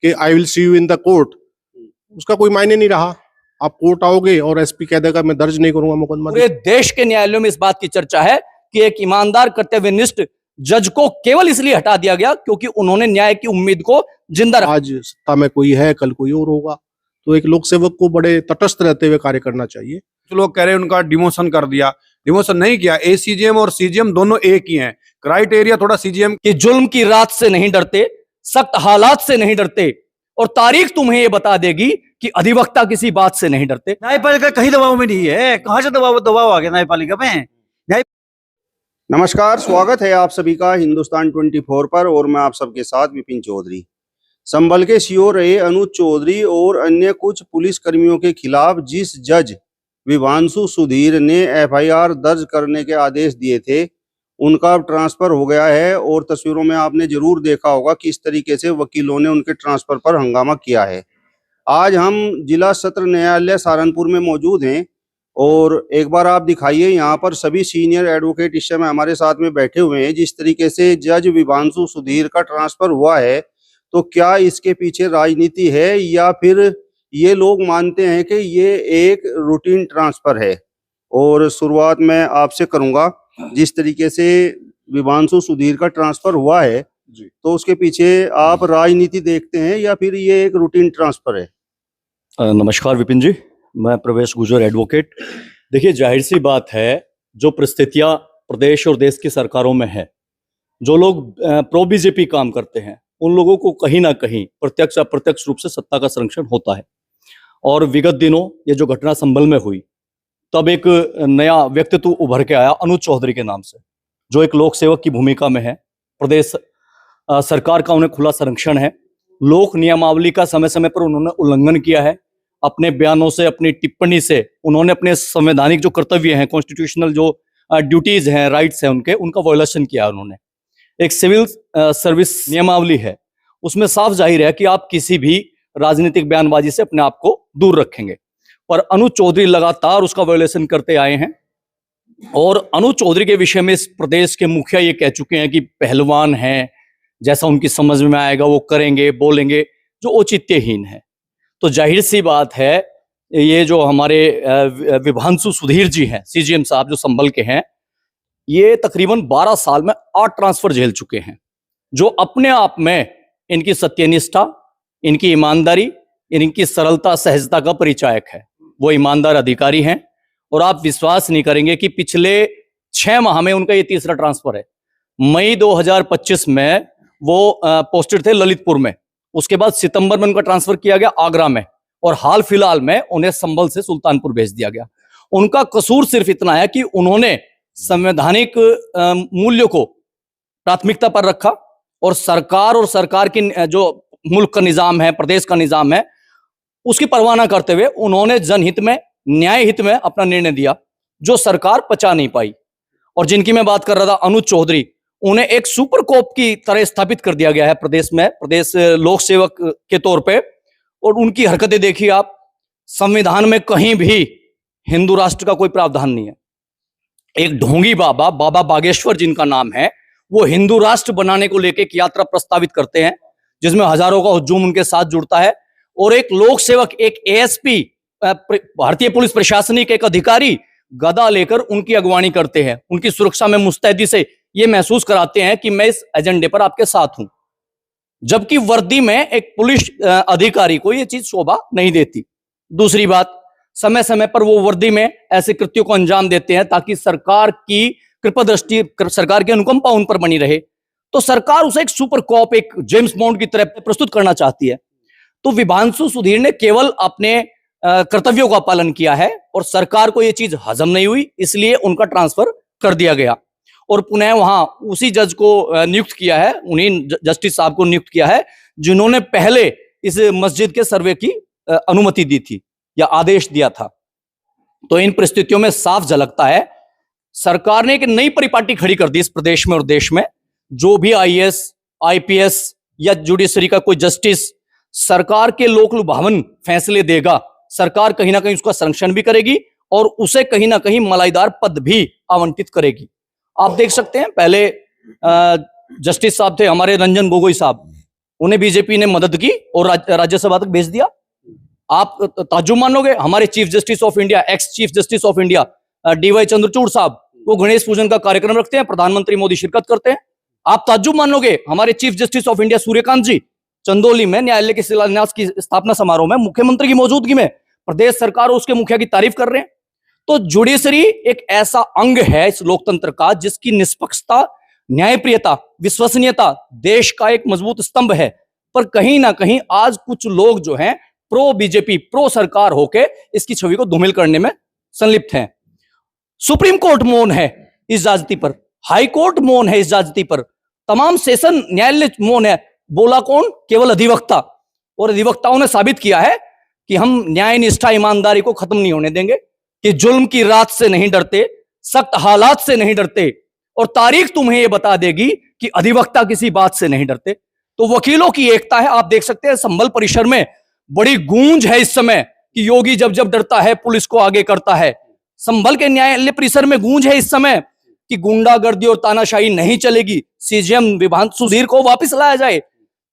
कि I will see you in the court, उसका कोई मायने नहीं रहा। आप कोर्ट आओगे और एसपी कह देगा मैं दर्ज नहीं करूंगा मुकदमा। पूरे देश के न्यायालयों में इस बात की चर्चा है कि एक ईमानदार कर्तव्यनिष्ठ जज को केवल इसलिए हटा दिया गया क्योंकि उन्होंने न्याय की उम्मीद को जिंदा रखा। आज सत्ता में कोई है, कल कोई और होगा, तो एक लोक सेवक को बड़े तटस्थ रहते हुए कार्य करना चाहिए। कुछ लोग कह रहे हैं उनका डिमोशन कर दिया, डिमोशन नहीं किया। एसीजेएम और सीजीएम दोनों एक ही हैं। क्राइटेरिया थोड़ा सीजीएम कि जुल्म की रात से नहीं डरते, सख्त हालात से नहीं डरते, और तारीख तुम्हें यह बता देगी कि अधिवक्ता किसी बात से नहीं डरते। न्यायपालिका कहीं दबाव में नहीं है, कहां से दबाव आ गया न्यायपालिका में। नमस्कार, स्वागत है आप सभी का हिंदुस्तान 24 पर और मैं आप सबके साथ विपिन चौधरी। संभल के सीओ रहे अनुज चौधरी और अन्य कुछ पुलिस कर्मियों के खिलाफ जिस जज विभांशु सुधीर ने एफआईआर दर्ज करने के आदेश दिए थे, उनका अब ट्रांसफर हो गया है। और तस्वीरों में आपने जरूर देखा होगा कि इस तरीके से वकीलों ने उनके ट्रांसफर पर हंगामा किया है। आज हम जिला सत्र न्यायालय सहारनपुर में मौजूद हैं और एक बार आप दिखाइए, यहाँ पर सभी सीनियर एडवोकेट इस समय हमारे साथ में बैठे हुए हैं। जिस तरीके से जज विभांशु सुधीर का ट्रांसफर हुआ है, तो क्या इसके पीछे राजनीति है या फिर ये लोग मानते हैं कि ये एक रूटीन ट्रांसफर है। और शुरुआत मैं आपसे करूंगा, जिस तरीके से विभांशु सुधीर का ट्रांसफर हुआ है जी, तो उसके पीछे आप राजनीति देखते हैं या फिर ये एक रूटीन ट्रांसफर है? नमस्कार विपिन जी, मैं प्रवेश गुजर एडवोकेट। देखिए, जाहिर सी बात है, जो परिस्थितियां प्रदेश और देश की सरकारों में है, जो लोग प्रो बीजेपी काम करते हैं, उन लोगों को कहीं ना कहीं प्रत्यक्ष अप्रत्यक्ष रूप से सत्ता का संरक्षण होता है। और विगत दिनों ये जो घटना संभल में हुई, तब एक नया व्यक्तित्व उभर के आया अनुज चौधरी के नाम से, जो एक लोक सेवक की भूमिका में है। प्रदेश सरकार का उन्हें खुला संरक्षण है। लोक नियमावली का समय समय पर उन्होंने उल्लंघन किया है। अपने बयानों से, अपनी टिप्पणी से उन्होंने अपने संवैधानिक जो कर्तव्य हैं, कॉन्स्टिट्यूशनल जो ड्यूटीज हैं, राइट्स हैं, उनका वायलेशन किया उन्होंने। एक सिविल सर्विस नियमावली है, उसमें साफ जाहिर है कि आप किसी भी राजनीतिक बयानबाजी से अपने आप को दूर रखेंगे, पर अनुज चौधरी लगातार उसका वायलेशन करते आए हैं। और अनुज चौधरी के विषय में इस प्रदेश के मुखिया ये कह चुके हैं कि पहलवान हैं, जैसा उनकी समझ में आएगा वो करेंगे, बोलेंगे, जो औचित्यहीन है। तो जाहिर सी बात है, ये जो हमारे विभांशु सुधीर जी हैं, सीजीएम साहब जो संभल के हैं, ये तकरीबन 12 साल में 8 ट्रांसफर झेल चुके हैं, जो अपने आप में इनकी सत्यनिष्ठा, इनकी ईमानदारी, इनकी सरलता, सहजता का परिचायक है। वो ईमानदार अधिकारी हैं और आप विश्वास नहीं करेंगे कि पिछले 6 माह में उनका ये तीसरा ट्रांसफर है। मई 2025 में वो पोस्टेड थे ललितपुर में, उसके बाद सितंबर में उनका ट्रांसफर किया गया आगरा में, और हाल फिलहाल में उन्हें संभल से सुल्तानपुर भेज दिया गया। उनका कसूर सिर्फ इतना है कि उन्होंने संवैधानिक मूल्यों को प्राथमिकता पर रखा और सरकार की जो मुल्क का निजाम है, प्रदेश का निजाम है, उसकी परवाह न करते हुए उन्होंने जनहित में, न्याय हित में अपना निर्णय दिया, जो सरकार पचा नहीं पाई। और जिनकी मैं बात कर रहा था, अनुज चौधरी, उन्हें एक सुपर कोप की तरह स्थापित कर दिया गया है प्रदेश में, प्रदेश लोक सेवक के तौर पे। और उनकी हरकतें देखिए आप, संविधान में कहीं भी हिंदू राष्ट्र का कोई प्रावधान नहीं है। एक ढोंगी बाबा बागेश्वर जिनका नाम है, वो हिंदू राष्ट्र बनाने को लेकर एक यात्रा प्रस्तावित करते हैं, जिसमें हजारों का हुजूम उनके साथ जुड़ता है। और एक लोक सेवक, एक एएसपी, भारतीय पुलिस प्रशासनिक एक अधिकारी गदा लेकर उनकी अगवानी करते हैं, उनकी सुरक्षा में मुस्तैदी से ये महसूस कराते हैं कि मैं इस एजेंडे पर आपके साथ हूं, जबकि वर्दी में एक पुलिस अधिकारी को ये चीज शोभा नहीं देती। दूसरी बात, समय समय पर वो वर्दी में ऐसे कृत्यों को अंजाम देते हैं ताकि सरकार की कृपा दृष्टि, सरकार की अनुकंपा उन पर बनी रहे। तो सरकार उसे एक सुपर कॉप, एक जेम्स बॉन्ड की तरह प्रस्तुत करना चाहती है। तो विभांशु सुधीर ने केवल अपने कर्तव्यों का पालन किया है और सरकार को यह चीज हजम नहीं हुई, इसलिए उनका ट्रांसफर कर दिया गया और पुनः वहां उसी जज को नियुक्त किया है, उन्हीं जस्टिस साहब को नियुक्त किया है जिन्होंने पहले इस मस्जिद के सर्वे की अनुमति दी थी या आदेश दिया था। तो इन परिस्थितियों में साफ झलकता है, सरकार ने एक नई परिपाटी खड़ी कर दी इस प्रदेश में और देश में। जो भी आईएएस, आईपीएस या जुडिशरी का कोई जस्टिस सरकार के लोक लुभावन फैसले देगा, सरकार कहीं ना कहीं उसका संरक्षण भी करेगी और उसे कहीं ना कहीं मलाईदार पद भी आवंटित करेगी। आप देख सकते हैं, पहले जस्टिस साहब थे हमारे रंजन गोगोई साहब, उन्हें बीजेपी ने मदद की और राज्यसभा तक भेज दिया। आप ताज्जुब मानोगे, हमारे chief justice of India, ex chief justice of India D Y Chandrachud साहब, वो गणेश पूजन का कार्यक्रम रखते हैं, प्रधानमंत्री मोदी शिरकत करते हैं। आप ताज्जुब मानोगे, हमारे chief justice of India Suryakant ji Chandauli में न्यायालय के शिलान्यास की स्थापना समारोह में मुख्यमंत्री की मौजूदगी में प्रदेश सरकार और उसके मुखिया की तारीफ कर रहे हैं। तो जुडिशरी एक ऐसा अंग है इस लोकतंत्र का जिसकी निष्पक्षता, न्यायप्रियता, विश्वसनीयता देश का एक मजबूत स्तंभ है। पर कहीं ना कहीं आज कुछ लोग जो हैं प्रो बीजेपी, प्रो सरकार होके इसकी छवि को धूमिल करने में संलिप्त हैं। सुप्रीम कोर्ट मौन है इस ज्यादती पर, हाई कोर्ट मौन है इस ज्यादती पर, तमाम सेशन न्यायालय मौन है। बोला कौन? केवल अधिवक्ता। और अधिवक्ताओं ने साबित किया है कि हम न्याय निष्ठा, ईमानदारी को खत्म नहीं होने देंगे, कि जुल्म की रात से नहीं डरते, सख्त हालात से नहीं डरते, और तारीख तुम्हें यह बता देगी कि अधिवक्ता किसी बात से नहीं डरते। तो वकीलों की एकता है। आप देख सकते हैं संभल परिसर में बड़ी गूंज है इस समय कि योगी जब जब डरता है पुलिस को आगे करता है। संभल के न्यायालय परिसर में गूंज है इस समय कि गुंडागर्दी और तानाशाही नहीं चलेगी, सीजीएम विभांशु सुधीर को वापस लाया जाए।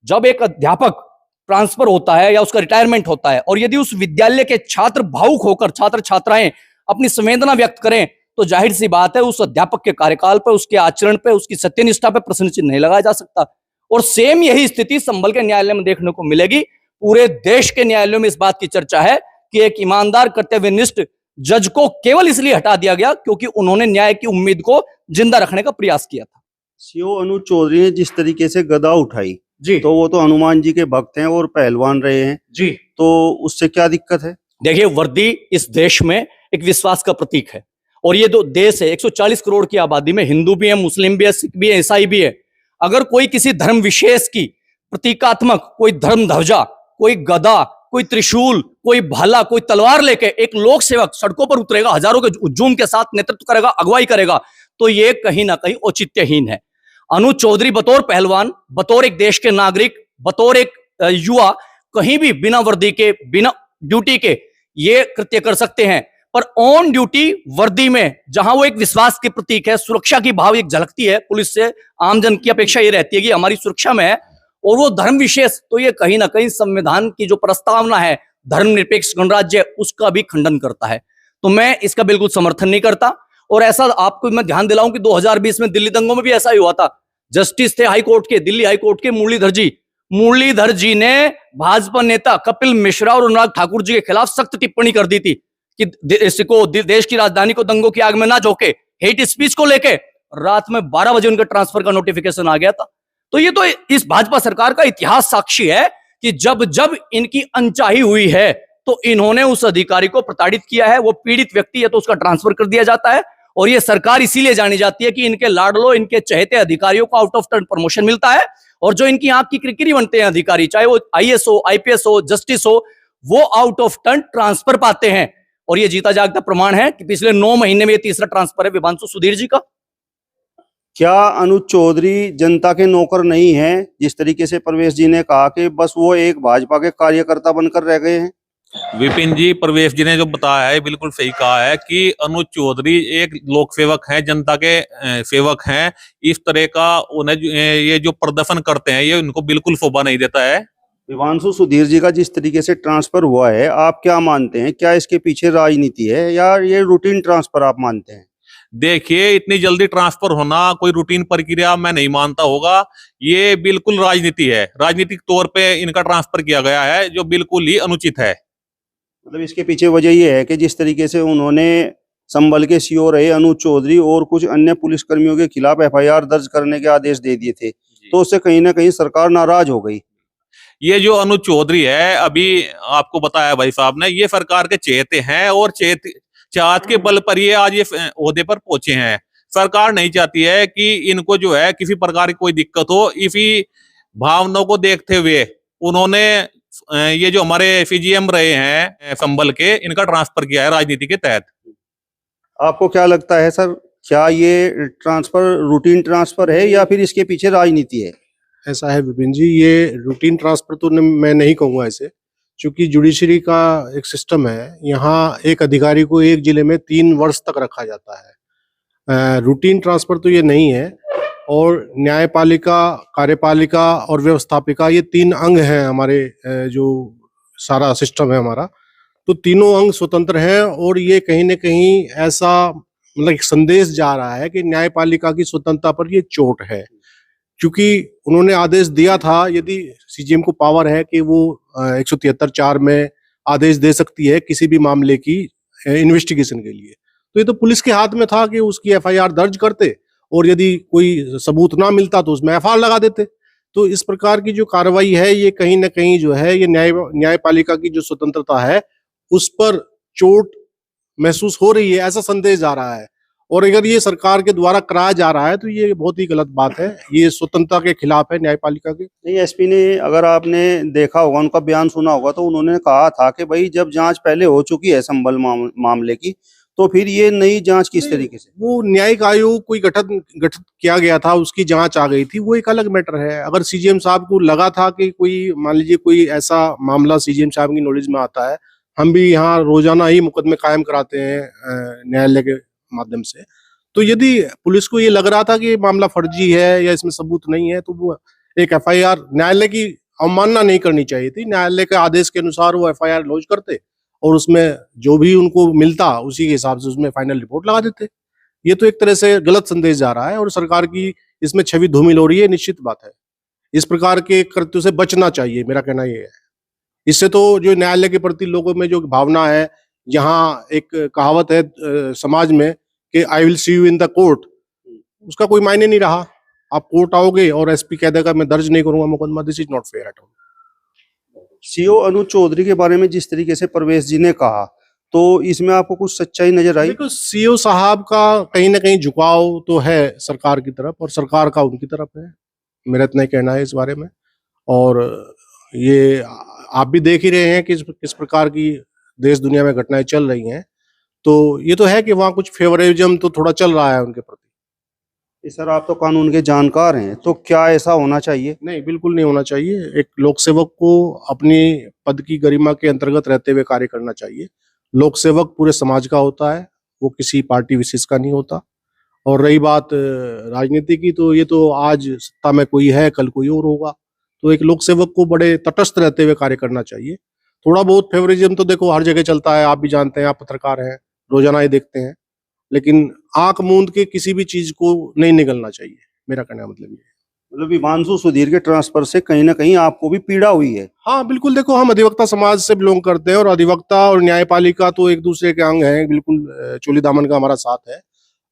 जब एक अध्यापक ट्रांसफर होता है या उसका रिटायरमेंट होता है और यदि उस विद्यालय के छात्र भावुक होकर, छात्र छात्राएं अपनी संवेदना व्यक्त करें, तो जाहिर सी बात है उस अध्यापक के कार्यकाल पर, उसके आचरण पर, उसकी सत्यनिष्ठा पर प्रश्न चिन्ह नहीं लगाया जा सकता। और सेम यही स्थिति संभल के न्यायालय में देखने को मिलेगी। पूरे देश के न्यायालयों में इस बात की चर्चा है कि एक ईमानदार, कर्तव्यनिष्ठ जज को केवल इसलिए हटा दिया गया क्योंकि उन्होंने न्याय की उम्मीद को जिंदा रखने का प्रयास किया था। सीओ अनुज चौधरी ने जिस तरीके से गदा उठाई जी, तो वो तो हनुमान जी के भक्त हैं और पहलवान रहे हैं जी, तो उससे क्या दिक्कत है? देखिए, वर्दी इस देश में एक विश्वास का प्रतीक है। और ये जो देश है 140 करोड़ की आबादी में हिंदू भी है, मुस्लिम भी है, सिख भी है, ईसाई भी है। अगर कोई किसी धर्म विशेष की प्रतीकात्मक कोई धर्म ध्वजा, कोई गदा, कोई त्रिशूल, कोई भाला, कोई तलवार लेके एक लोक सेवक सड़कों पर उतरेगा, हजारों के हुजूम के साथ नेतृत्व करेगा, अगुवाई करेगा, तो ये कहीं ना कहीं औचित्यहीन है। अनुज चौधरी बतौर पहलवान, बतौर एक देश के नागरिक, बतौर एक युवा कहीं भी बिना वर्दी के, बिना ड्यूटी के ये कृत्य कर सकते हैं। पर ऑन ड्यूटी वर्दी में जहां वो एक विश्वास के प्रतीक है, सुरक्षा की भाव एक झलकती है, पुलिस से आमजन की अपेक्षा ये रहती है कि हमारी सुरक्षा में है, और वो धर्म विशेष, तो ये कहीं ना कहीं संविधान की जो प्रस्तावना है धर्मनिरपेक्ष गणराज्य, उसका भी खंडन करता है। तो मैं इसका बिल्कुल समर्थन नहीं करता। और ऐसा आपको मैं ध्यान दिलाऊं कि 2020 में दिल्ली दंगों में भी ऐसा ही हुआ था। जस्टिस थे हाई कोर्ट के, दिल्ली हाई कोर्ट के मुरलीधर जी ने भाजपा नेता कपिल मिश्रा और अनुराग ठाकुर जी के खिलाफ सख्त टिप्पणी कर दी थी कि देश की राजधानी को दंगों की आग में ना झोंके। हेट स्पीच को लेके रात में 12 बजे उनका ट्रांसफर का नोटिफिकेशन आ गया था। तो ये तो इस भाजपा सरकार का इतिहास साक्षी है कि जब जब इनकी अनचाही हुई है तो इन्होंने उस अधिकारी को प्रताड़ित किया है। वो पीड़ित व्यक्ति है तो उसका ट्रांसफर कर दिया जाता है। और ये सरकार इसीलिए जानी जाती है कि इनके लाडलो, इनके चहेते अधिकारियों को आउट ऑफ टर्न प्रमोशन मिलता है, और जो इनकी आंख की क्रिकरी बनते हैं अधिकारी, चाहे वो आईएएस हो, आईपीएस हो, जस्टिस हो, वो आउट ऑफ टर्न ट्रांसफर पाते हैं। और ये जीता जागता प्रमाण है कि पिछले 9 महीने में ये तीसरा ट्रांसफर है विभांशु सुधीर जी का। क्या अनुज चौधरी जनता के नौकर नहीं है, जिस तरीके से प्रवेश जी ने कहा कि बस वो एक भाजपा के कार्यकर्ता बनकर रह गए हैं? विपिन जी, प्रवेश जी ने जो बताया है बिल्कुल सही कहा है कि अनुज चौधरी एक लोक सेवक हैं, जनता के सेवक हैं। इस तरह का उन्हें ये जो प्रदर्शन करते हैं ये उनको बिल्कुल शोभा नहीं देता है। विभांशु सुधीर जी का जिस तरीके से ट्रांसफर हुआ है, आप क्या मानते हैं? क्या इसके पीछे राजनीति है या ये रूटीन ट्रांसफर आप मानते हैं? देखिए, इतनी जल्दी ट्रांसफर होना कोई रूटीन प्रक्रिया मैं नहीं मानता होगा। ये बिल्कुल राजनीति है, राजनीतिक तौर पे इनका ट्रांसफर किया गया है जो बिल्कुल ही अनुचित है। मतलब इसके पीछे वजह ये है कि जिस तरीके से उन्होंने संभल के सीओ रहे अनुज चौधरी और कुछ अन्य पुलिसकर्मियों के खिलाफ एफआईआर दर्ज करने के आदेश दे दिए थे, तो उससे कहीं ना कहीं सरकार नाराज हो गई। ये जो अनुज चौधरी है, अभी आपको बताया भाई साहब ने, ये सरकार के चहेते हैं और चाहत के बल पर ये आज ये ओहदे पर पहुंचे हैं। सरकार नहीं चाहती है कि इनको जो है किसी प्रकार की कोई दिक्कत हो। इसी भावनाओं को देखते हुए उन्होंने ये जो हमारे सीजीएम रहे हैं संभल के, इनका ट्रांसफर किया है राजनीति के तहत। आपको क्या लगता है सर, क्या ये ट्रांसफर रूटीन ट्रांसफर है या फिर इसके पीछे राजनीति है? ऐसा है विपिन जी, ये रूटीन ट्रांसफर तो मैं नहीं कहूँगा ऐसे, क्योंकि जुडिशरी का एक सिस्टम है। यहाँ एक अधिकारी को एक जिले में 3 वर्ष तक रखा जाता है। रूटीन ट्रांसफर तो ये नहीं है। और न्यायपालिका, कार्यपालिका और व्यवस्थापिका, ये 3 अंग हैं हमारे जो सारा सिस्टम है हमारा। तो तीनों अंग स्वतंत्र हैं और ये कहीं न कहीं ऐसा मतलब एक संदेश जा रहा है कि न्यायपालिका की स्वतंत्रता पर ये चोट है। क्योंकि उन्होंने आदेश दिया था, यदि सीजीएम को पावर है कि वो 173(4) में आदेश दे सकती है किसी भी मामले की इन्वेस्टिगेशन के लिए। तो ये तो पुलिस के हाथ में था कि उसकी एफआईआर दर्ज करते और यदि कोई सबूत ना मिलता तो उसमें एफआईआर लगा देते। तो इस प्रकार की जो कार्रवाई है ये कहीं न कहीं जो है ये न्यायपालिका की जो स्वतंत्रता है उस पर चोट महसूस हो रही है, ऐसा संदेश जा रहा है। और अगर ये सरकार के द्वारा कराया जा रहा है तो ये बहुत ही गलत बात है, ये स्वतंत्रता के खिलाफ है न्यायपालिका के। नहीं, एसपी ने, अगर आपने देखा होगा, उनका बयान सुना होगा, तो उन्होंने कहा था कि भाई जब जांच पहले हो चुकी है संभल मामले की, तो फिर ये नई जांच किस तरीके से? वो न्यायिक आयोग कोई गठित किया गया था, उसकी जांच आ गई थी, वो एक अलग मैटर है। अगर सीजीएम साहब को लगा था कि कोई, मान लीजिए कोई ऐसा मामला सीजीएम साहब की नॉलेज में आता है, हम भी यहाँ रोजाना ही मुकदमे कायम कराते हैं न्यायालय के माध्यम से, तो यदि पुलिस को ये लग रहा था कि ये मामला फर्जी है या इसमें सबूत नहीं है तो वो एक एफआईआर, न्यायालय की अवमानना नहीं करनी चाहिए थी। न्यायालय के आदेश के अनुसार वो एफआईआर लॉन्च करते और उसमें जो भी उनको मिलता उसी के हिसाब से उसमें फाइनल रिपोर्ट लगा देते। ये तो एक तरह से गलत संदेश जा रहा है और सरकार की इसमें छवि धूमिल हो रही है, निश्चित बात है। इस प्रकार के कृत्यों से बचना चाहिए, मेरा कहना ये है। इससे तो जो न्यायालय के प्रति लोगों में जो भावना है, यहाँ एक कहावत है समाज में कि I will see you in the court, उसका कोई मायने नहीं रहा। आप कोर्ट आओगे और एसपी कह देगा मैं दर्ज नहीं करूंगा मुकदमा, this is not fair at all. CO Anuj Chaudhary के बारे में जिस तरीके से प्रवेश जी ने कहा, तो इसमें आपको कुछ सच्चाई नजर आई? देखो, सीओ साहब का कहीं ना कहीं झुकाव तो है सरकार की तरफ और सरकार का उनकी तरफ है, मेरा इतना ही कहना है इस बारे में। और ये आप भी देख ही रहे हैं कि किस प्रकार की देश दुनिया में घटनाएं चल रही हैं, तो ये तो है कि वहाँ कुछ फेवरिज्म तो थोड़ा चल रहा है उनके प्रति। सर, आप तो कानून के जानकार हैं, तो क्या ऐसा होना चाहिए? नहीं, बिल्कुल नहीं होना चाहिए। एक लोक सेवक को अपनी पद की गरिमा के अंतर्गत रहते हुए कार्य करना चाहिए। लोक सेवक पूरे समाज का होता है, वो किसी पार्टी विशेष का नहीं होता। और रही बात राजनीति की, तो ये तो आज सत्ता में कोई है, कल कोई और होगा। तो एक लोक सेवक को बड़े तटस्थ रहते हुए कार्य करना चाहिए। थोड़ा बहुत फेवरिज्म तो देखो हर जगह चलता है, आप भी जानते हैं, आप पत्रकार हैं, रोजाना ही देखते हैं। लेकिन आंख मूंद के किसी भी चीज को नहीं निगलना चाहिए, मेरा कहने का मतलब ये है। मतलब हिमांशु सुधीर के ट्रांसफर से कहीं ना कहीं आपको भी पीड़ा हुई है? हाँ बिल्कुल, देखो हम अधिवक्ता समाज से बिलोंग करते हैं और अधिवक्ता और न्यायपालिका तो एक दूसरे के अंग हैं, बिल्कुल चोली दामन का हमारा साथ है।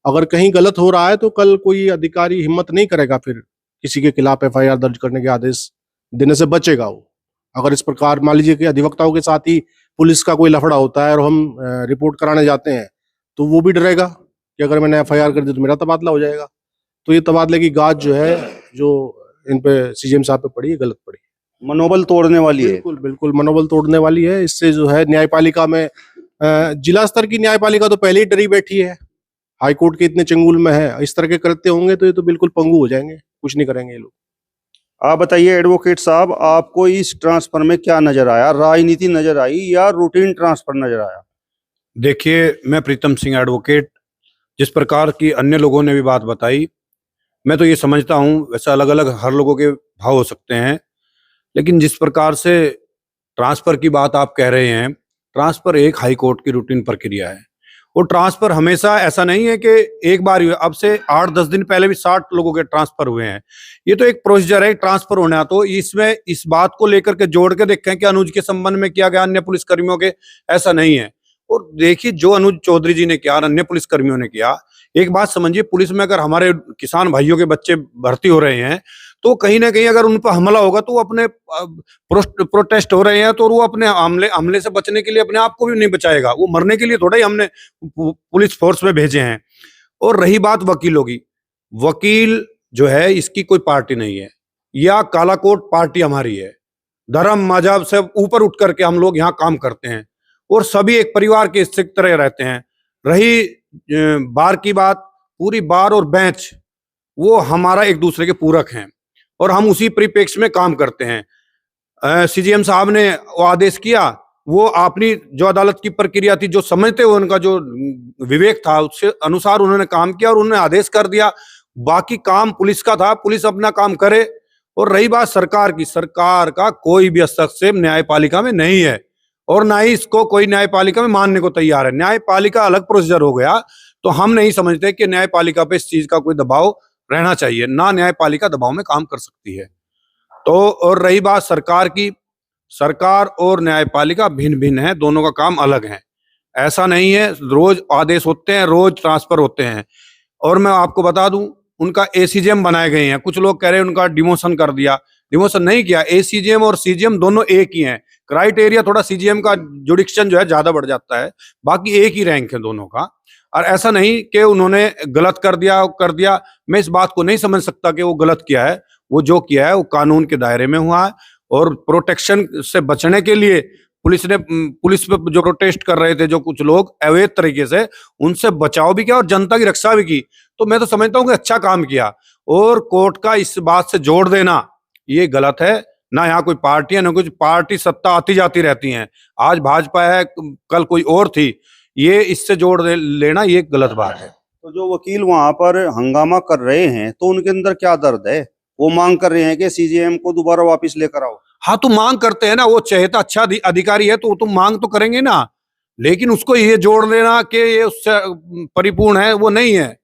अगर कहीं गलत हो रहा है तो कल कोई अधिकारी हिम्मत नहीं करेगा फिर किसी के खिलाफ एफआईआर दर्ज करने के आदेश देने से बचेगा वो। अगर इस प्रकार मान लीजिए कि अधिवक्ताओं के साथ ही पुलिस का कोई लफड़ा होता है और हम रिपोर्ट कराने जाते हैं तो वो भी डरेगा कि अगर मैंने एफआईआर कर दी तो मेरा तबादला हो जाएगा। तो ये तबादले की गाज जो है, जो इन पे सीजीएम साहब पे पड़ी है, गलत पड़ी, मनोबल तोड़ने वाली है। बिल्कुल बिल्कुल मनोबल तोड़ने वाली है। इससे जो है न्यायपालिका में जिला स्तर की न्यायपालिका तो पहले ही डरी बैठी है, हाईकोर्ट के इतने चंगुल में है। इस तरह के करते होंगे तो ये तो बिल्कुल पंगु हो जाएंगे, कुछ नहीं करेंगे ये लोग। आप बताइए एडवोकेट साहब, आपको इस ट्रांसफर में क्या नजर आया? राजनीति नजर आई या रूटीन ट्रांसफर नजर आया? देखिए, मैं प्रीतम सिंह एडवोकेट, जिस प्रकार की अन्य लोगों ने भी बात बताई, मैं तो ये समझता हूँ, वैसे अलग अलग हर लोगों के भाव हो सकते हैं, लेकिन जिस प्रकार से ट्रांसफर की बात आप कह रहे हैं, ट्रांसफर एक हाई कोर्ट की रूटीन प्रक्रिया है। और ट्रांसफर हमेशा ऐसा नहीं है कि एक बार ही हुआ, अब से 8-10 दिन पहले भी 60 लोगों के ट्रांसफर हुए हैं। ये तो एक प्रोसीजर है ट्रांसफर होना। तो इसमें इस बात को लेकर के जोड़ के देखें कि अनुज के संबंध में किया गया अन्य पुलिसकर्मियों के, ऐसा नहीं है। और देखिए, जो अनुज चौधरी जी ने किया, अन्य पुलिसकर्मियों ने किया, एक बात समझिए, पुलिस में अगर हमारे किसान भाइयों के बच्चे भर्ती हो रहे हैं तो कहीं ना कहीं अगर उन पर हमला होगा तो वो अपने प्रोटेस्ट हो रहे हैं तो वो अपने हमले से बचने के लिए अपने आप को भी नहीं बचाएगा, वो मरने के लिए थोड़ा ही हमने पुलिस फोर्स में भेजे हैं। और रही बात वकीलों की, वकील जो है इसकी कोई पार्टी नहीं है, या काला कोट पार्टी हमारी है। धर्म मजहब से ऊपर उठ करके हम लोग यहाँ काम करते हैं और सभी एक परिवार के हिस्से की तरह रहते हैं। रही बार की बात, पूरी बार और बेंच वो हमारा एक दूसरे के पूरक हैं और हम उसी परिप्रेक्ष्य में काम करते हैं। सीजीएम साहब ने वो आदेश किया, वो अपनी जो अदालत की प्रक्रिया थी, जो समझते हुए उनका जो विवेक था, उसके अनुसार उन्होंने काम किया और उन्होंने आदेश कर दिया। बाकी काम पुलिस का था, पुलिस अपना काम करे। और रही बात सरकार की, सरकार का कोई भी हस्तक्षेप न्यायपालिका में नहीं है और ना ही इसको कोई न्यायपालिका में मानने को तैयार है। न्यायपालिका अलग प्रोसीजर हो गया, तो हम नहीं समझते कि न्यायपालिका पे इस चीज का कोई दबाव रहना चाहिए, ना न्यायपालिका दबाव में काम कर सकती है। तो और रही बात सरकार की, सरकार और न्यायपालिका भिन्न भिन्न है, दोनों का काम अलग है। ऐसा नहीं है, रोज आदेश होते हैं, रोज ट्रांसफर होते हैं। और मैं आपको बता दूं, उनका एसीजेएम बनाए गए हैं। कुछ लोग कह रहे हैं उनका डिमोशन कर दिया, डिमोशन नहीं किया। एसीजेएम और सीजीएम दोनों एक ही हैं। क्राइटेरिया थोड़ा सीजीएम का जुडिक्शन जो है ज्यादा बढ़ जाता है, बाकी एक ही रैंक है दोनों का। और ऐसा नहीं कि उन्होंने गलत कर दिया। मैं इस बात को नहीं समझ सकता कि वो गलत किया है। वो जो किया है वो कानून के दायरे में हुआ है और प्रोटेक्शन से बचने के लिए पुलिस पे जो प्रोटेस्ट कर रहे थे जो कुछ लोग अवैध तरीके से, उनसे बचाव भी किया और जनता की रक्षा भी की। तो मैं तो समझता हूँ कि अच्छा काम किया। और कोर्ट का इस बात से जोड़ देना ये गलत है। ना यहाँ कोई पार्टी है, ना कुछ पार्टी, सत्ता आती जाती रहती हैं। आज भाजपा है, कल कोई और थी। ये इससे लेना ये गलत बात है। तो जो वकील वहां पर हंगामा कर रहे हैं, तो उनके अंदर क्या दर्द है? वो मांग कर रहे हैं कि सीजेएम को दोबारा वापस लेकर आओ। हाँ, तो मांग करते हैं ना, वो चहेता अच्छा अधिकारी है तो मांग तो करेंगे ना। लेकिन उसको ये जोड़ लेना कि ये उससे परिपूर्ण है, वो नहीं है।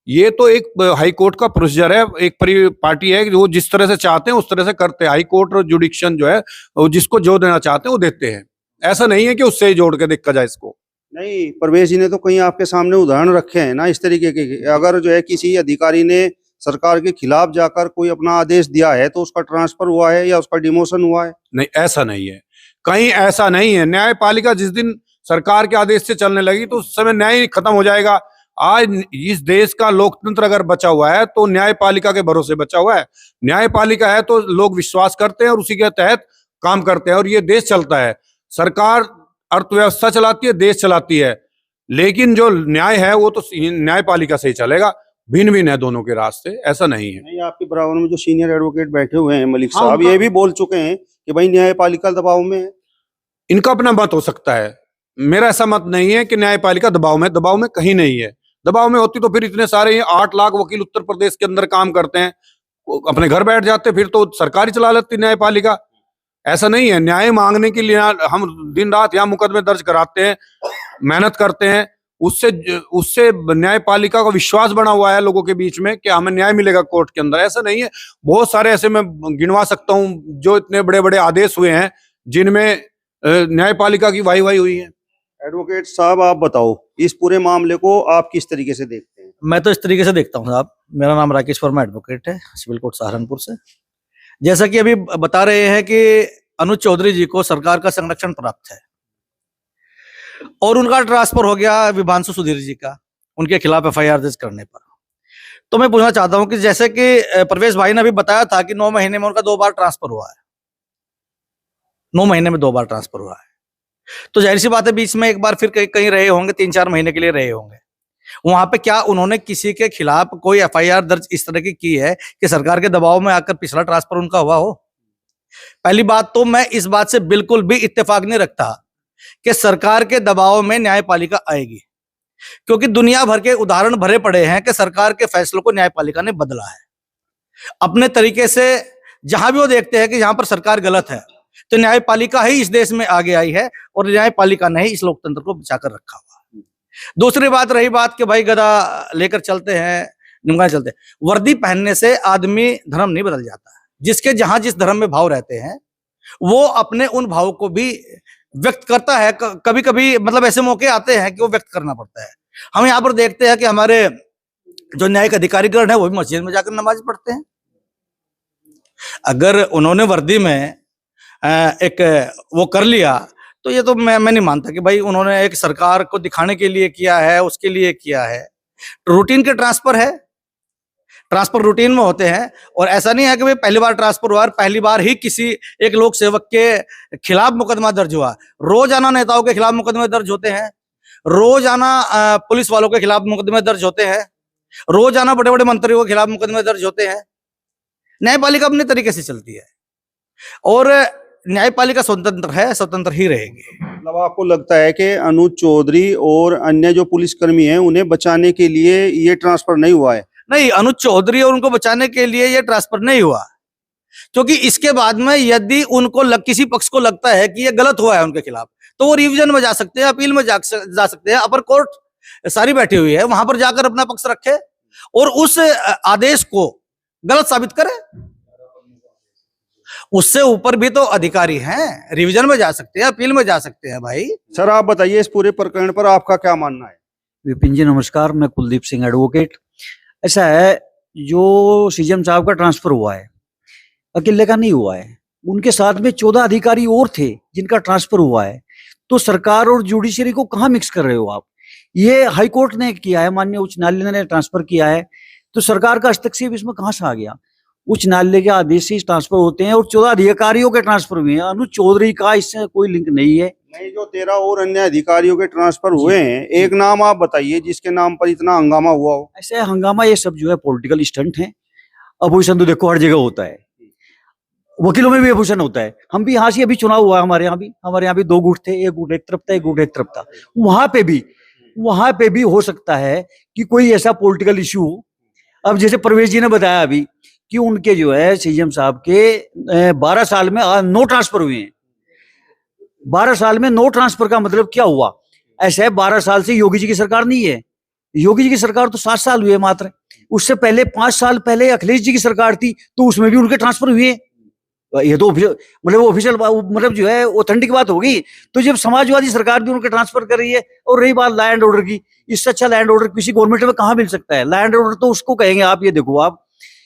ये तो एक हाई कोर्ट का प्रोसीजर है, एक पार्टी है, वो जिस तरह से चाहते हैं उस तरह से करते हैं। हाई कोर्ट और जुडिक्शन जो है वो जिसको जो देना चाहते हैं वो देते हैं। ऐसा नहीं है कि उससे ही जोड़ के देखा जाए इसको। नहीं, परवेश जी ने तो कहीं आपके सामने उदाहरण रखे हैं ना इस तरीके के। अगर जो है किसी अधिकारी ने सरकार के खिलाफ जाकर कोई अपना आदेश दिया है तो उसका ट्रांसफर हुआ है या उसका डिमोशन हुआ है? नहीं, ऐसा नहीं है, कहीं ऐसा नहीं है। न्यायपालिका जिस दिन सरकार के आदेश से चलने लगी तो उस समय न्याय खत्म हो जाएगा। आज इस देश का लोकतंत्र अगर बचा हुआ है तो न्यायपालिका के भरोसे बचा हुआ है। न्यायपालिका है तो लोग विश्वास करते हैं और उसी के तहत काम करते हैं और ये देश चलता है। सरकार अर्थव्यवस्था चलाती है, देश चलाती है, लेकिन जो न्याय है वो तो न्यायपालिका से ही चलेगा। भिन्न भिन्न है दोनों के रास्ते, ऐसा नहीं है। नहीं, आपके बराबर में जो सीनियर एडवोकेट बैठे हुए हैं मलिक हाँ, साहब, ये भी बोल चुके हैं कि भाई न्यायपालिका दबाव में है। इनका अपना मत हो सकता है, मेरा ऐसा मत नहीं है कि न्यायपालिका दबाव में कहीं नहीं है। दबाव में होती तो फिर इतने सारे 8 लाख वकील उत्तर प्रदेश के अंदर काम करते हैं, अपने घर बैठ जाते, फिर तो सरकार ही चला लेती न्यायपालिका। ऐसा नहीं है। न्याय मांगने के लिए हम दिन रात यहाँ मुकदमे दर्ज कराते हैं, मेहनत करते हैं। उससे न्यायपालिका का विश्वास बना हुआ है लोगों के बीच में कि हमें न्याय मिलेगा कोर्ट के अंदर। ऐसा नहीं है। बहुत सारे ऐसे मैं गिनवा सकता हूँ जो इतने बड़े बड़े आदेश हुए हैं जिनमें न्यायपालिका की वाही हुई है। एडवोकेट साहब, आप बताओ इस पूरे मामले को आप किस तरीके से देखते हैं? मैं तो इस तरीके से देखता हूँ साहब। मेरा नाम राकेश वर्मा एडवोकेट है, सिविल कोर्ट सहारनपुर से। जैसा कि अभी बता रहे हैं कि अनुज चौधरी जी को सरकार का संरक्षण प्राप्त है और उनका ट्रांसफर हो गया विभांशु सुधीर जी का, उनके खिलाफ एफआईआर दर्ज करने पर। तो मैं पूछना चाहता हूं कि जैसे कि प्रवेश भाई ने अभी बताया था कि 9 महीने में उनका 2 बार ट्रांसफर हुआ है, 9 महीने में 2 बार ट्रांसफर हुआ है। तो जाहिर सी बात है बीच में एक बार फिर कहीं रहे होंगे, 3-4 महीने के लिए रहे होंगे। वहां पे क्या उन्होंने किसी के खिलाफ कोई एफआईआर दर्ज इस तरह की है कि सरकार के दबाव में आकर पिछला ट्रांसफर उनका हुआ हो? पहली बात तो मैं इस बात से बिल्कुल भी इत्तेफाक नहीं रखता कि सरकार के दबाव में न्यायपालिका आएगी, क्योंकि दुनिया भर के उदाहरण भरे पड़े हैं कि सरकार के फैसलों को न्यायपालिका ने बदला है अपने तरीके से। जहां भी वो देखते हैं कि यहां पर सरकार गलत है तो न्यायपालिका ही इस देश में आगे आई है और न्यायपालिका ने ही इस लोकतंत्र को बचाकर रखा हुआ है। दूसरी बात रही बात कि भाई गदा लेकर चलते हैं, निमगा चलते हैं। वर्दी पहनने से आदमी धर्म नहीं बदल जाता है। जिसके जहां जिस धर्म में भाव रहते हैं वो अपने उन भाव को भी व्यक्त करता है। कभी कभी मतलब ऐसे मौके आते हैं कि वो व्यक्त करना पड़ता है। हम यहाँ पर देखते हैं कि हमारे जो न्यायिक अधिकारीगण है वो भी मस्जिद में जाकर नमाज पढ़ते हैं। अगर उन्होंने वर्दी में एक वो कर लिया तो ये तो मैं नहीं मानता कि भाई उन्होंने एक सरकार को दिखाने के लिए किया है, उसके लिए किया है। रूटीन के ट्रांसफर है, ट्रांसफर रूटीन में होते हैं। और ऐसा नहीं है कि भाई पहली बार ट्रांसफर हुआ, पहली बार ही किसी एक लोक सेवक के खिलाफ मुकदमा दर्ज हुआ। रोजाना नेताओं के खिलाफ मुकदमे दर्ज होते हैं, रोजाना पुलिस वालों के खिलाफ मुकदमे दर्ज होते हैं, रोजाना बड़े बड़े मंत्रियों के खिलाफ मुकदमे दर्ज होते हैं। न्यायपालिका अपने तरीके से चलती है और न्यायपालिका स्वतंत्र है, स्वतंत्र ही रहेगी। मतलब आपको लगता है कि अनुज चौधरी और अन्य जो पुलिसकर्मी हैं उन्हें बचाने के लिए ये ट्रांसफर नहीं हुआ है? नहीं, अनुज चौधरी और उनको बचाने के लिए ये ट्रांसफर नहीं हुआ, क्योंकि इसके बाद में यदि उनको किसी पक्ष को लगता है कि ये गलत हुआ है उनके खिलाफ, तो वो रिवीजन में जा सकते हैं, अपील में जा सकते हैं। अपर कोर्ट सारी बैठी हुई है, वहां पर जाकर अपना पक्ष रखे और उस आदेश को गलत साबित करे। उससे ऊपर भी तो अधिकारी हैं, रिवीजन में जा सकते हैं, अपील में जा सकते हैं भाई। सर आप बताइए इस पूरे प्रकरण पर आपका क्या मानना है? विपिन जी नमस्कार, मैं कुलदीप सिंह एडवोकेट। ऐसा है, जो सीएम साहब का ट्रांसफर हुआ है अकेले का नहीं हुआ है, उनके साथ में 14 अधिकारी और थे जिनका ट्रांसफर हुआ है। तो सरकार और जुडिशरी को कहाँ मिक्स कर रहे हो आप? ये हाई कोर्ट ने किया है, माननीय उच्च न्यायालय ने ट्रांसफर किया है, तो सरकार का हस्तक्षेप इसमें कहाँ से आ गया? उच्च न्यायालय के आदेश से ट्रांसफर होते हैं और 14 अधिकारियों के ट्रांसफर हुए हैं। अनुज चौधरी का इससे कोई लिंक नहीं है। नहीं, जो 13 और अन्य अधिकारियों के ट्रांसफर हुए हैं, एक नाम आप बताइए जिसके नाम पर इतना हंगामा हुआ हो। ऐसे हंगामा ये सब जो है पॉलिटिकल स्टंट है। अपोजिशन तो देखो हर जगह होता है, वकीलों में भी अपोजिशन होता है। हम भी यहाँ से अभी चुनाव हुआ हमारे यहाँ भी 2 गुट थे, एक गुट एक तरफ था, एक गुट एक तरफ था। वहां पे भी हो सकता है कि कोई ऐसा पॉलिटिकल इश्यू हो। अब जैसे परवेश जी ने बताया अभी कि उनके जो है सीएम साहब के 12 साल में 9 ट्रांसफर हुए हैं। 12 साल में 9 ट्रांसफर का मतलब क्या हुआ? ऐसा है, 12 साल से योगी जी की सरकार नहीं है। योगी जी की सरकार तो 7 साल हुए मात्र। उससे पहले 5 साल पहले अखिलेश जी की सरकार थी, तो उसमें भी उनके ट्रांसफर हुए। ये तो ऑफिशियल मतलब जो है ऑथेंटिक बात होगी। तो जब समाजवादी सरकार भी उनके ट्रांसफर कर रही है, और रही बात लैंड ऑर्डर की, इससे अच्छा लैंड ऑर्डर किसी गवर्नमेंट में कहाँ मिल सकता है? लैंड ऑर्डर तो उसको कहेंगे आप, ये देखो आप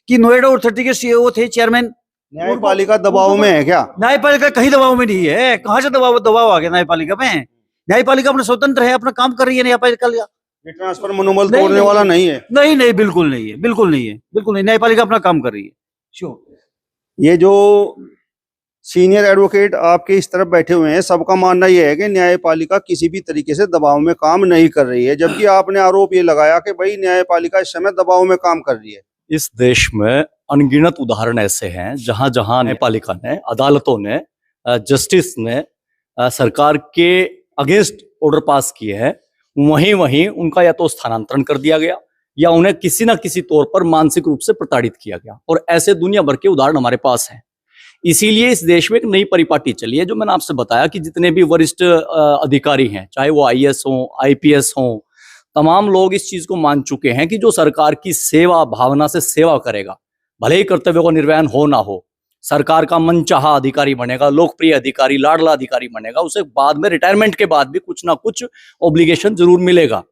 कि नोएडा अथॉरिटी के सीईओ थे, चेयरमैन। न्यायपालिका दबाव में है क्या? न्यायपालिका कहीं दबाव में नहीं है। कहाँ से दबाव आ गया न्यायपालिका में? न्यायपालिका अपना स्वतंत्र है, अपना काम कर रही है न्यायपालिका। ये ट्रांसफर मनोबल तोड़ने वाला नहीं है। नहीं, बिल्कुल नहीं है, बिल्कुल नहीं। न्यायपालिका अपना काम कर रही है। श्योर। ये जो सीनियर एडवोकेट आपके इस तरफ बैठे हुए हैं, सबका मानना यह है कि न्यायपालिका किसी भी तरीके से दबाव में काम नहीं कर रही है, जबकि आपने आरोप ये लगाया कि भाई न्यायपालिका इस समय दबाव में काम कर रही है। इस देश में अनगिनत उदाहरण ऐसे हैं जहां जहां न्यायपालिका ने, अदालतों ने, जस्टिस ने सरकार के अगेंस्ट ऑर्डर पास किए हैं, वहीं वहीं उनका या तो स्थानांतरण कर दिया गया या उन्हें किसी ना किसी तौर पर मानसिक रूप से प्रताड़ित किया गया। और ऐसे दुनिया भर के उदाहरण हमारे पास हैं। इसीलिए इस देश में एक नई परिपाटी चली है, जो मैंने आपसे बताया कि जितने भी वरिष्ठ अधिकारी हैं, चाहे वो आईएएस हों, आईपीएस हों, तमाम लोग इस चीज को मान चुके हैं कि जो सरकार की सेवा भावना से सेवा करेगा, भले ही कर्तव्यों का निर्वहन हो ना हो, सरकार का मनचाहा अधिकारी बनेगा, लोकप्रिय अधिकारी, लाडला अधिकारी बनेगा, उसे बाद में रिटायरमेंट के बाद भी कुछ ना कुछ ऑब्लिगेशन जरूर मिलेगा।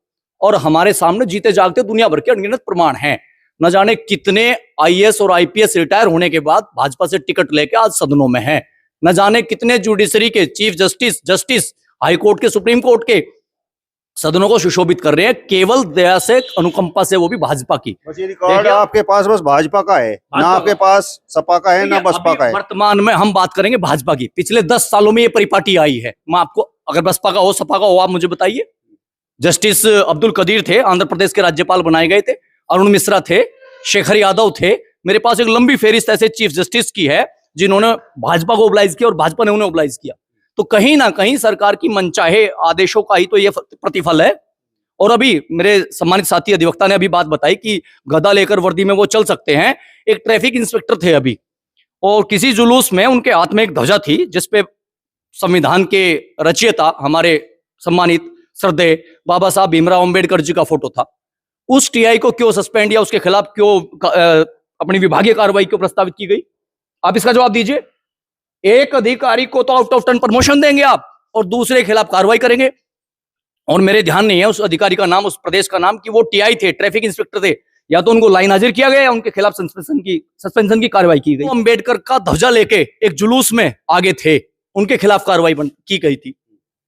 और हमारे सामने जीते जागते दुनिया भर के अनगिनत प्रमाण हैं। न जाने कितने आईएएस और आईपीएस रिटायर होने के बाद भाजपा से टिकट लेके आज सदनों में हैं। न जाने कितने जुडिशरी के चीफ जस्टिस हाई कोर्ट के, सुप्रीम कोर्ट के सदनों को सुशोभित कर रहे हैं, केवल दया से, अनुकंपा से, वो भी भाजपा की। बस ये रिकॉर्ड आपके पास बस भाजपा का है, ना आपके पास सपा का है, ना बसपा का है। वर्तमान में हम बात करेंगे भाजपा की। पिछले 10 सालों में ये परिपाटी आई है। मैं आपको, अगर बसपा का हो, सपा का हो, आप मुझे बताइए। जस्टिस अब्दुल कदीर थे, आंध्र प्रदेश के राज्यपाल बनाए गए थे। अरुण मिश्रा थे, शेखर यादव थे। मेरे पास एक लंबी फेरिस्त ऐसे चीफ जस्टिस की है जिन्होंने भाजपा को ओबलाइज किया और भाजपा ने उन्हें ओबलाइज किया। तो कहीं ना कहीं सरकार की मनचाहे आदेशों का ही तो ये प्रतिफल है। और अभी मेरे सम्मानित साथी अधिवक्ता ने अभी बात बताई कि गदा लेकर वर्दी में वो चल सकते हैं। एक ट्रैफिक इंस्पेक्टर थे अभी, और किसी जुलूस में उनके हाथ में एक ध्वजा थी जिसपे संविधान के रचयिता, हमारे सम्मानित श्रद्धेय बाबा साहब भीमराव अंबेडकर जी का फोटो था। उस टीआई को क्यों सस्पेंड या उसके खिलाफ क्यों अपनी विभागीय कार्रवाई क्यों प्रस्तावित की गई? आप इसका जवाब दीजिए। एक अधिकारी को तो आउट ऑफ टर्न प्रमोशन देंगे आप, और दूसरे के खिलाफ कार्रवाई करेंगे। और मेरे ध्यान नहीं है उस अधिकारी का नाम, उस प्रदेश का नाम, कि वो टीआई थे, ट्रैफिक इंस्पेक्टर थे, या तो उनको लाइन हाजिर किया गया या उनके खिलाफ सस्पेंशन की कार्रवाई की गई। अंबेडकर का ध्वजा लेके एक जुलूस में आगे थे, उनके खिलाफ कार्रवाई की गई थी।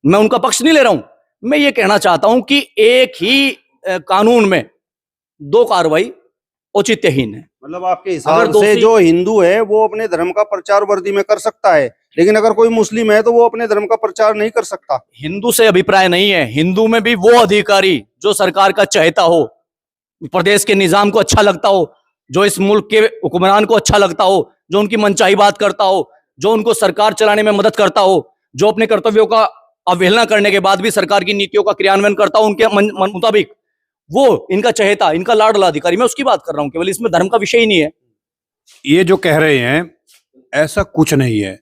मैं उनका पक्ष नहीं ले रहा हूं। मैं ये कहना चाहता हूं कि एक ही कानून में 2 कार्रवाई औचित्यहीन है। मतलब आपके हिसाब से जो हिंदू है वो अपने धर्म का प्रचार वर्दी में कर सकता है, लेकिन अगर कोई मुस्लिम है तो वो अपने धर्म का प्रचार नहीं कर सकता। हिंदू से अभिप्राय नहीं है। हिंदू में भी वो अधिकारी जो सरकार का चाहता हो, प्रदेश के निजाम को अच्छा लगता हो, जो इस मुल्क के हुक्मरान को अच्छा लगता हो, जो उनकी मनचाही बात करता हो, जो उनको सरकार चलाने में मदद करता हो, जो अपने कर्तव्यों का अवहेलना करने के बाद भी सरकार की नीतियों का क्रियान्वयन करता हो उनके मुताबिक, वो इनका चहेता, इनका लाडला अधिकारी, मैं उसकी बात कर रहा हूं, केवल इसमें धर्म का विषय ही नहीं है। ये जो कह रहे हैं ऐसा कुछ नहीं है।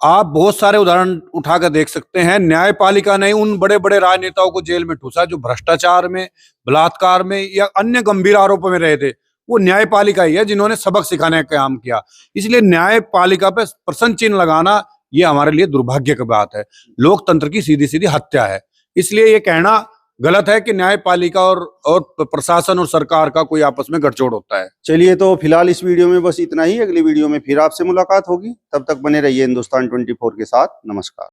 आप बहुत सारे उदाहरण उठाकर देख सकते हैं। न्यायपालिका ने उन बड़े बड़े राजनेताओं को जेल में ठूसा जो भ्रष्टाचार में, बलात्कार में या अन्य गंभीर आरोपों में रहे थे। वो न्यायपालिका ही है जिन्होंने सबक सिखाने का काम किया। इसलिए न्यायपालिका पे प्रश्न चिन्ह लगाना ये हमारे लिए दुर्भाग्य की बात है। लोकतंत्र की सीधी सीधी हत्या है। इसलिए ये कहना गलत है कि न्यायपालिका और प्रशासन और सरकार का कोई आपस में गठजोड़ होता है। चलिए, तो फिलहाल इस वीडियो में बस इतना ही। अगली वीडियो में फिर आपसे मुलाकात होगी। तब तक बने रहिए हिंदुस्तान 24 के साथ। नमस्कार।